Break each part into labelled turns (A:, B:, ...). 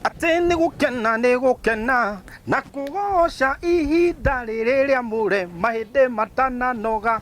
A: Ateni gukena na kugoca ihinda riria mure mahinde matana noga.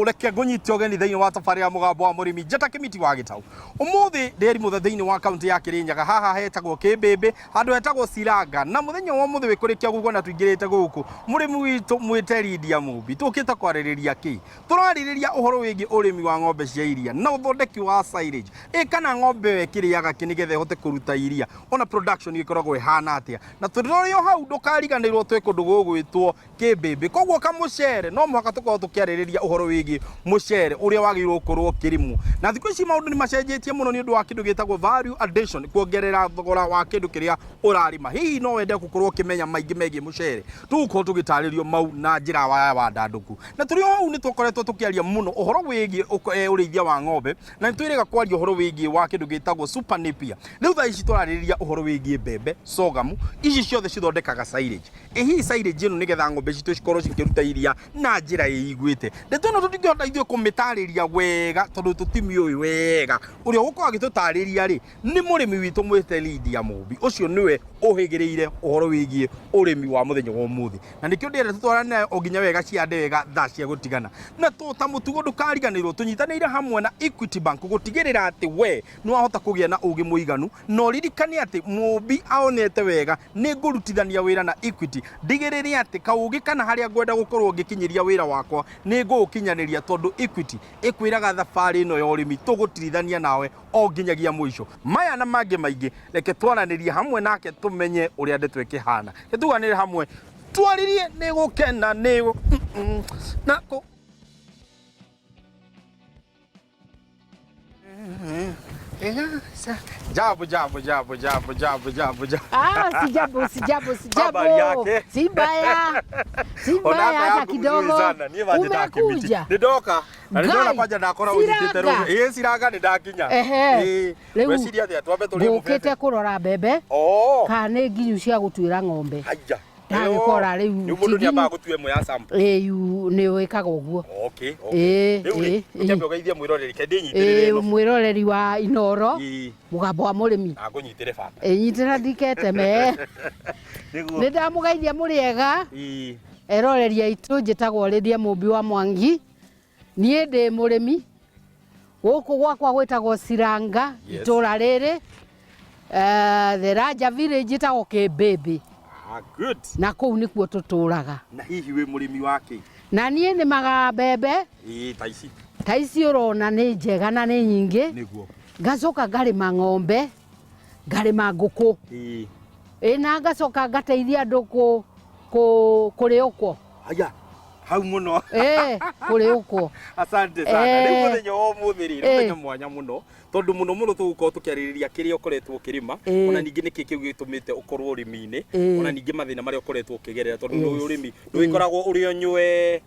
A: Reke ngunyite ogeni thiini wa tafari ya mugambo wa murimi njata kimiti wa Gitau. Umuthi nderi muthe thiini wa kaunti ya Kirinyaga haha hetagwo Kimbimbi handu hetagwo Sĩlage na muthenya wa muthi wikurikia gugo na tuingirite guku murimi witu mwiteri India Mumbi tukite kwaririria ki turaririria uhoro wigi urimi wa ng'ombe cia iria na ũthondeki wa sĩlage kana ng'ombe wekiriaga kinigethe hote kuruta iria ona production ikoragwo ihana atia na turirio hau ndukariganirwo twe kundu gugwitwo Kimbimbi koguo kamucere no mwaka tukorwo tukiaririria uhoro wigi mucere uria wagirwo kurwo kirimu na thiku ici maundu ni macenjetie muno ni undu wa kindu gitagwo value addition kuongerera thogora wa kindu kiria urarima hihi no wende gukorwo kimenya maingi megie mucere tuko tugitaririo mau na njira wa ndanduku na turio hau ni tukoretwo tukiaria muno uhoro wigi urithia wa ng'ombe na twirega kwaria uhoro wigi wa kindu gitagwo super napier riu tha ici turaririria uhoro wigi mbembe sogamu ici ciothe cithondekaga sĩlage hihi sĩlage ino nigetha ng'ombe citu cikorwo cikiruta iria na njira igwite ndetona tutingihota ithio kumitariria wega tondu tutimioi wega uria gukorwo agitutariria ri ni murimi witu mwiteri India Mumbi ucio niwe uhigiriire uhoro wigie urimi wa muthenya wa umuthi na nikio ndire tutwarane oginya wega ciande wega tha cia gutigana na tuta mutugo ndukariganirwo tunyitanire hamwe na Equity Bank gutigirira ati we no ahota kugia na ugi muiganu no ririkane ati Mumbi aonete wega ni ngurutithania wira na Equity ndigirire ati kaugi kana haria ngwenda gukorwo ngikinyiria wira wakwa ni ngukinyaniria tondu Equity ikwiraga thabari ino ya urimi tugutirithania nawe o nginyagia mwisho maya na mangi maingi reke twaranirie hamwe nake tumenye uria ndetwe kihana tuganire hamwe twaririe ni gukena ni na ko Jambo.
B: Habari yake? Si mbaya hata kidogo. Umekuja.
A: Nidoka. Na ndio kwaja ndakora unyitite ro. Sĩlage ni ndakinya. Weciria thia twambe tuli mufete.
B: Ngukite kurora mbembe. Kana nginyu cia gutwira ng'ombe.
A: Haya.
B: Ndagikora riu.
A: Ni mundu ni amba gutue mwe ya sam.
B: Yu ni wikaga uguo.
A: Okay. Utembe ugeithia mwiroreri kende nyitirire no.
B: Mwiroreri wa Inoro. Mugambo wa murimi.
A: Akunyitire baba.
B: Nyitira ndikete me. Ni ndamugeithia muriega. Eroreri aitu njitagwo India Mumbi wa Mwangi. Nie ndi murimi. Guku gwakwa gwitagwo Sĩlage itura riri. The Raja village itagwo Kimbimbi.
A: Good.
B: Na kuu nikuo tuturaga.
A: Na hihi we murimi wake.
B: Na nie ni maga mbembe.
A: Taici.
B: Taici urona ni njega na ni nyingi.
A: Niguo.
B: Ngacoka ngarima ng'ombe. Ngarima nguku. Na ngacoka ngateithia andu kuri ukwo.
A: Haya. Hau muno.
B: Kuri ukwo.
A: Asante sana. Ni muthenya wa umuthi ri, muthenya mwanya muno. Tondu muno tugukorwo tukiaririria kiria ukoretwo ukirima ona ningi niki kiu gitumite ukorwo urimi-ini ona ningi mathina maria ukoretwo ukigerera tondu urimi nduikoragwo uri onywe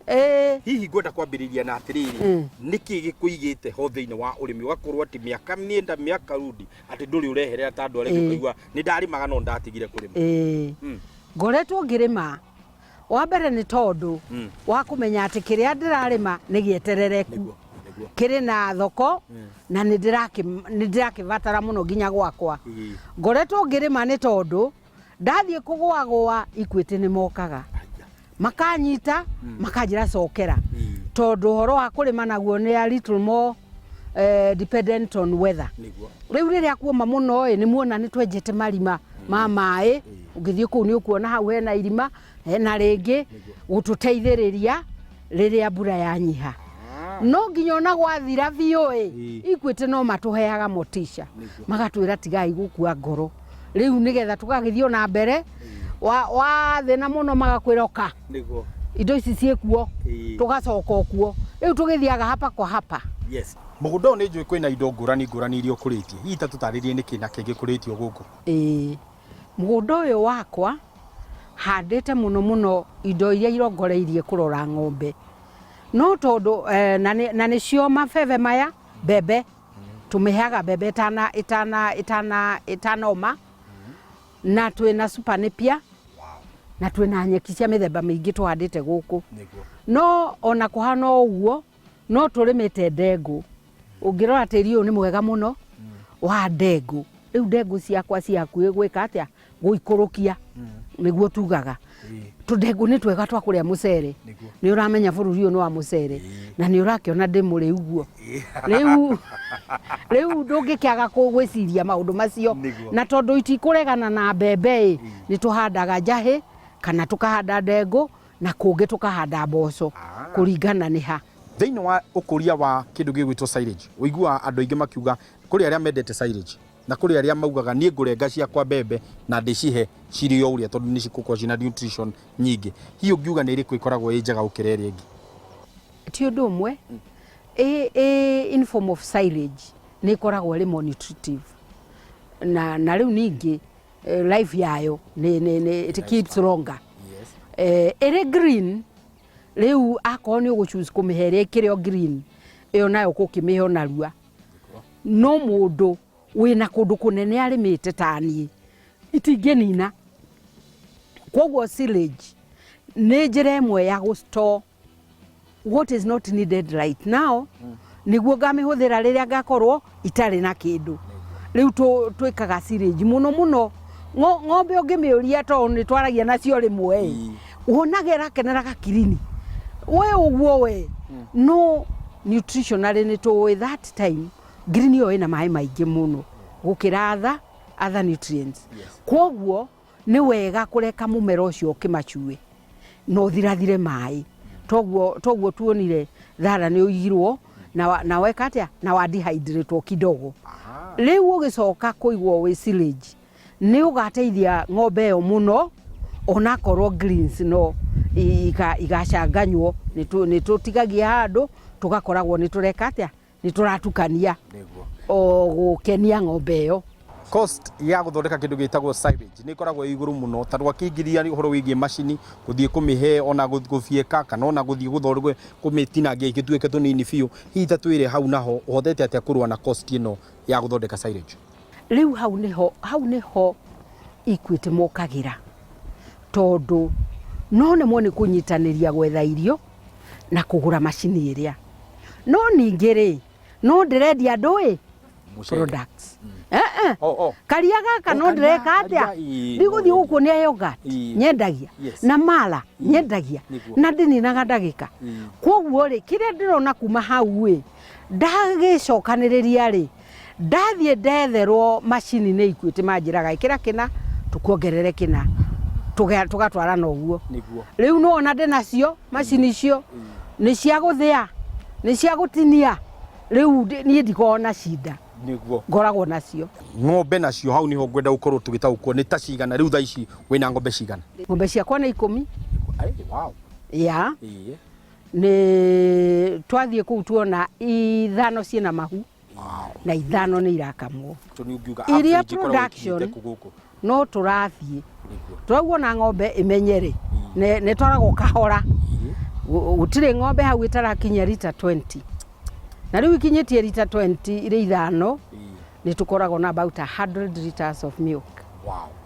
A: hihi ngwenda kwambiriria na atiriri niki gikuigite ho thiini wa urimi ugakorwo ati miaka nienda miaka rudi ati nduri ureherera ta andu arĩa ngĩigua ni ndarimaga no ndatigire kurima
B: ngoretwo ngirima wa mbere ni tondu wa kumenya ati kiria ndirarima ni gieterereku kiri na thoko na ni ndirakivatara muno nginya gwakwa ngoretwo ngirima ni tondu ndathie kugwagwa Equity ni mokaga makanyita makanjira cokera tondu horo wa kurima naguo ni a little more dependent on weather riu riria kuoma muno ni muona ni twenjete marima ma mai ungithie ku ni ukuona hau hena irima hena ringi gututeithiriria riria mbura yanyiha no nginya ona gwathira biu Equity no matuheaga motisha magatwira tigai gukua ngoro riu nigetha tugagithio na mbere wa thina muno magakwira oka niguo indo ici ciekuo tugacoka okuo riu tugithiaga hapa kwa hapa.
A: Yes. Mugunda ni njui kwina indo ngurani irio kuritie hihi ta tutaririe niki na kingi kuritio guku.
B: Mugunda uyu wakwa handite muno indo iria irongoreirie kurora ng'ombe no tondu na ni cio mabebe maya bebe tumihaga bebe itanoma na twina super napier na twina nyeki cia mithemba mingi twahandite guku no ona kuhana uguo no turimite ndengu ungirora tiri uyu ni mwega muno wa ndengu riu ndengu ciakwa ciakuä gwika atia guikurukia niguo tugaga tundengu ni twega twa kuria mucere ni uramenya bururi uyu ni wa mucere na ni urakiona ndimuri uguo riu ndungikiaga kugwiciria maundu macio na tondu itikuregana na mbembe ni tuhandaga njahi kana tukahanda ndengu na kungi tukahanda mboco kuringana ni ha
A: thiini wa ukuria wa kindu gigwitwo silage uigua andu aingi makiuga kuri aria mendete silage na kuri aria maugaga nie ngurenga ciakwa mbembe na ndicihe ciri o uria tondu ni cikukorwo cina nutrition nyingi hiyo ngiuga ni iriku ikoragwo i njega gukira iria ingi
B: ti undu umwe in form of silage ni ikoragwo ri more nutritive na riu ningi life yayo ni it keeps longer ere green riu akorwo ni uguchoose kumiheria kirio green iyo nayo kukimihe onarua no mundu wina kundu kunene arimite tani itingenina kwoguo silage ni njira imwe ya gustore what is not needed right now niguo ngamihuthira riria ngakorwo itari na kindu riu twikaga silage muno ng'ombe ungimiuria to ni twaragia nacio rimwe wonaga irakeneraga kirini we uguo we no nutritionally ni to that time green yo ina mai maingi muno gukira other nutrients kwoguo ni wega kureka mumero ucio kimacue no thirathire mai toguo tuonire thara ni uyirwo na weka atia na wa dehydrate kidogo riu ugicoka kuigwo wi silage ni ugateithia ng'ombe yo muno ona korwo greens no igacanganywo ni tutigagia handu tugakoragwo ni tureka atia ni turatukania o gukenia ng'ombe yo
A: cost ya guthondeka kindu gitagwo silage ni ikoragwo iguru muno tondu akingiria ni uhoro wigie machine guthie kumihe ona guthieka kana ona guthie guthorwe kumitinangia igituike tunini biu hihi tatwire hau naho uhothete atia kurwa na cost ino ya guthondeka silage
B: riu hau niho ikwite mokagira tondu no nemo ni kunyitaniria gwetha irio na kugura machine iria no ningiri no ndirendia ndui products karia gaka no ndireka atia ndiguthie guku ni yogurt nyendagia na mala nyendagia na ndininaga ndagika kwoguo ri kiria ndirona kuma hau ndagicokaniriria ri ndathie ndetherwo machine ni ikwite manjiraga ikira kina tukuongerere kina tugatwara na uguo riu no ona ndinacio machine icio ni cia guthia ni cia gutinia riu ni ndikona shida
A: niguo
B: ngoragwo nacio
A: ng'ombe nacio hau niho ngwenda gukorwo tugitaukwo ni ta cigana riu tha ici wina ng'ombe cigana
B: ng'ombe ciakwa ni 10
A: wow
B: ya ni twathie kuu tuona 5 ciena mahu na 5 ni irakamwo iria production no turathie twaguo na ng'ombe imenyere ne twaragwo kahora gutire ng'ombe hau itarakinya lita 20 na riu ikinyitie lita 20 ire 5 ni tukoragwo na about 100 liters of milk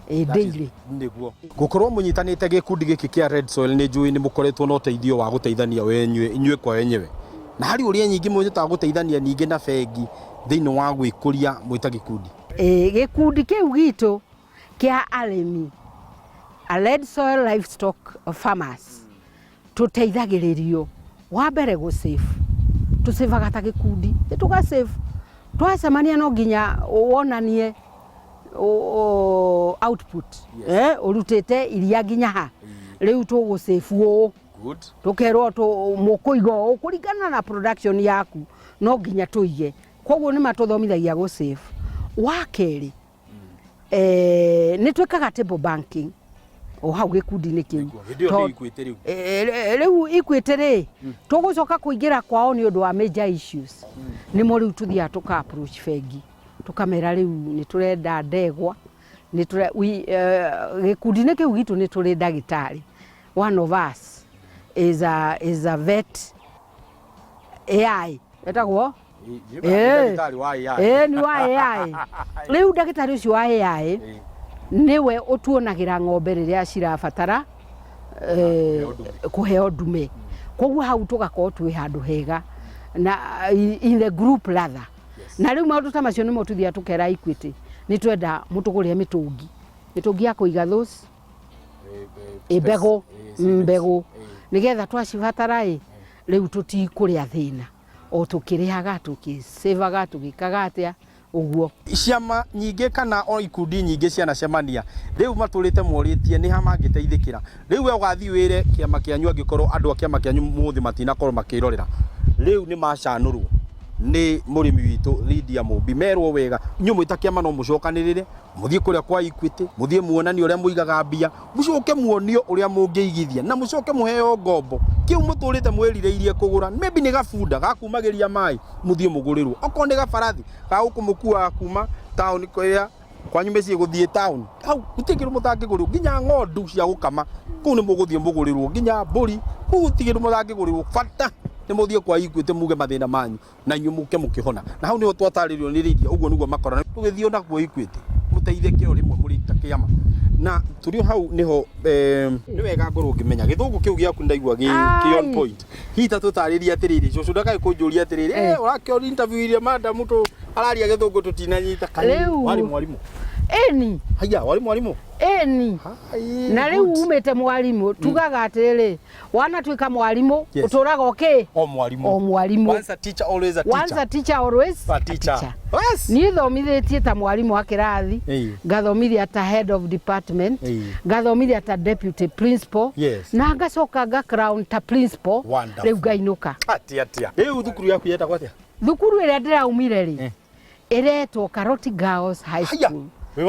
B: daily
A: niguo gukorwo munyitanite gikundi giki kia Red Soil ni njui ni mukoretwo no teithio wa guteithania inywe kwa wenyewe na hari uria nyingi mwita guteithania ningi na bengi thiini wa gwikuria mwita gikundi
B: gikundi kiu gitu kia arimi a Red Soil livestock farmers tuteithagiririo wa mbere go save tusevaga ta gikundi tuga save twacemania no nginya wonanie output urutete iria nginya ha riu tugu save good tukerwo mukuigo ukuringana na production yaku no nginya tuige kwoguo ni matuthomithagia go save wa keri ni twikaga table banking o hau gikundi ni kiu riu ikwite ri tugucoka kuingira kwao ni undu wa major issues ni mo riu tuthia tuka approach bengi tukamera riu ni turenda ndegwa ni gikundi ni kiu gitu ni turi ndagitari one of us is a vet AI etagwo ndagitari wa AI ni wa AI riu ndagitari ucio wa AI niwe utuonagira ng'ombe riria cirabatara kuheo ndume kwoguo hau tugakorwo twi handu hega na in the group rather na riu maundu ta macio nimo tuthia tukera Equity nĩ twenda mũtũgũrĩre mĩtũngi ya kũiga thũci mbegũ nĩgetha twacibatara rĩu tũtikũrĩa thĩna o tũkĩrĩhaga tũkĩsĩvaga tũgĩkaga atĩa ũguo.
A: Ciama nyingĩ kana o ikundi nyingĩ cianacemania rĩu matũrĩte morĩtie nĩ ha mangĩteithĩkĩra. Rĩu we ũgathiĩ wĩre kĩama kĩanyu angĩkorwo andũ a kĩama kĩanyu mũthĩ matinakorwo makĩrorera, rĩu nĩ macanũrwo nĩ mũrĩmi witũ Lydia Mũmbi, merwo wega inyuĩ mwĩta kĩama no mũcokanĩrĩre mũthiĩ kũrĩa kwa Equity mũthiĩ muonanio ũrĩa mũigaga mbia, mũcoke muonio ũrĩa mũngĩigithia na mũcoke mũheo ngombo. Kĩu mũtũrĩte mwĩrirĩirie kũgũra maybe nĩ gabunda gakumagĩria maĩ mũthiĩ mũgũrĩrwo, okorwo nĩ gabarathi gagũkũmũkua kuma town kũrĩa kwanyu mĩciĩ gũthiĩ town, hau gũtigĩrwo mũtangĩgũrĩrwo nginya ng'ondu cia gũkama kũu nĩ mũgũthiĩ mũgũrĩrwo, nginya mbũri kũu gũtigĩrwo mũtangĩgũrĩrwo. Bata nĩ mũthiĩ kwa Equity muge mathĩna manyu na inyuĩ mũke mũkĩhona, na hau nĩho twatarĩrio nĩ Lydia. Ũguo nĩguo makora tũgĩthiĩ nakuo Equity mũteithĩke o rĩmwe mũrĩ ta kĩama na tũrĩ hau nĩho nĩ wega ngorwo ngĩmenya gĩthũngũ kĩu gĩaku ndaigua gĩ on point. Hita tũtarĩria atĩrĩrĩ cũcũ ndakae kũnjũria atĩrĩrĩ ũrakĩona interview iria madam tu araria gĩthũngũ tũtinanyita kanĩ wari mwarimũ
B: eni
A: haya wari mwarimũ
B: eni na rĩu umĩte mwarimũ tugaga atĩrĩrĩ wanatuĩka mwarimũ ũtũraga okay
A: o mwarimũ once a teacher always a teacher,
B: once a teacher always a teacher. Niĩ thomithĩtie ta mwarimũ wa kĩrathi, ngathomithia ta head of department, ngathomithia ta deputy principal na ngacoka nga crown ta principal. Rĩu ngainũka
A: atia rĩu thukuru yaku yetagwo atĩa?
B: Thukuru ĩrĩa ndĩraumire rĩ ĩretwo Karoti Girls High School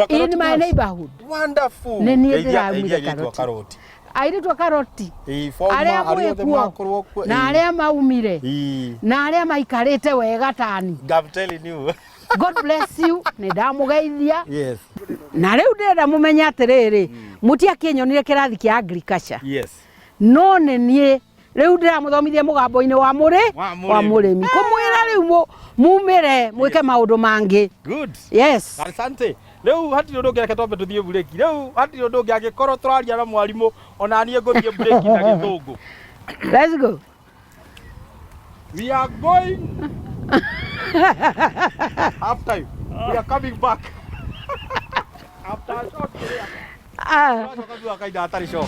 B: in my neighborhood.
A: Wonderful.
B: Nĩ niĩ ndĩraumire Karoti. Airĩtwo Karoti arĩa mwĩkuo na arĩa maumire na arĩa maikarĩte wega tani.
A: I'm telling you.
B: God bless you. Nĩ ndamũgeithia. Yes. Na rĩu ndĩrenda mũmenye atĩrĩrĩ mũtiakĩnyonire kĩrathi kĩa agriculture.
A: Yes.
B: No nĩ niĩ rĩu ndĩramũthomithia mũgambo-inĩ wa mũrĩmi kũmwĩra rĩu mumĩre mwĩke maũndũ mangĩ.
A: Good.
B: Yes.
A: Asante. Rĩu hatirĩ ũndũ ũngĩ reke twambe tũthiĩ bureki. Rĩu hatirĩ ũndũ ũngĩ angĩkorwo tũraria na mwarimũ ona niĩ ngũthiĩ bureki na gĩthũngũ.
B: Let's go.
A: We are going. Half time. We are coming back. After a short period. Kaida atari show.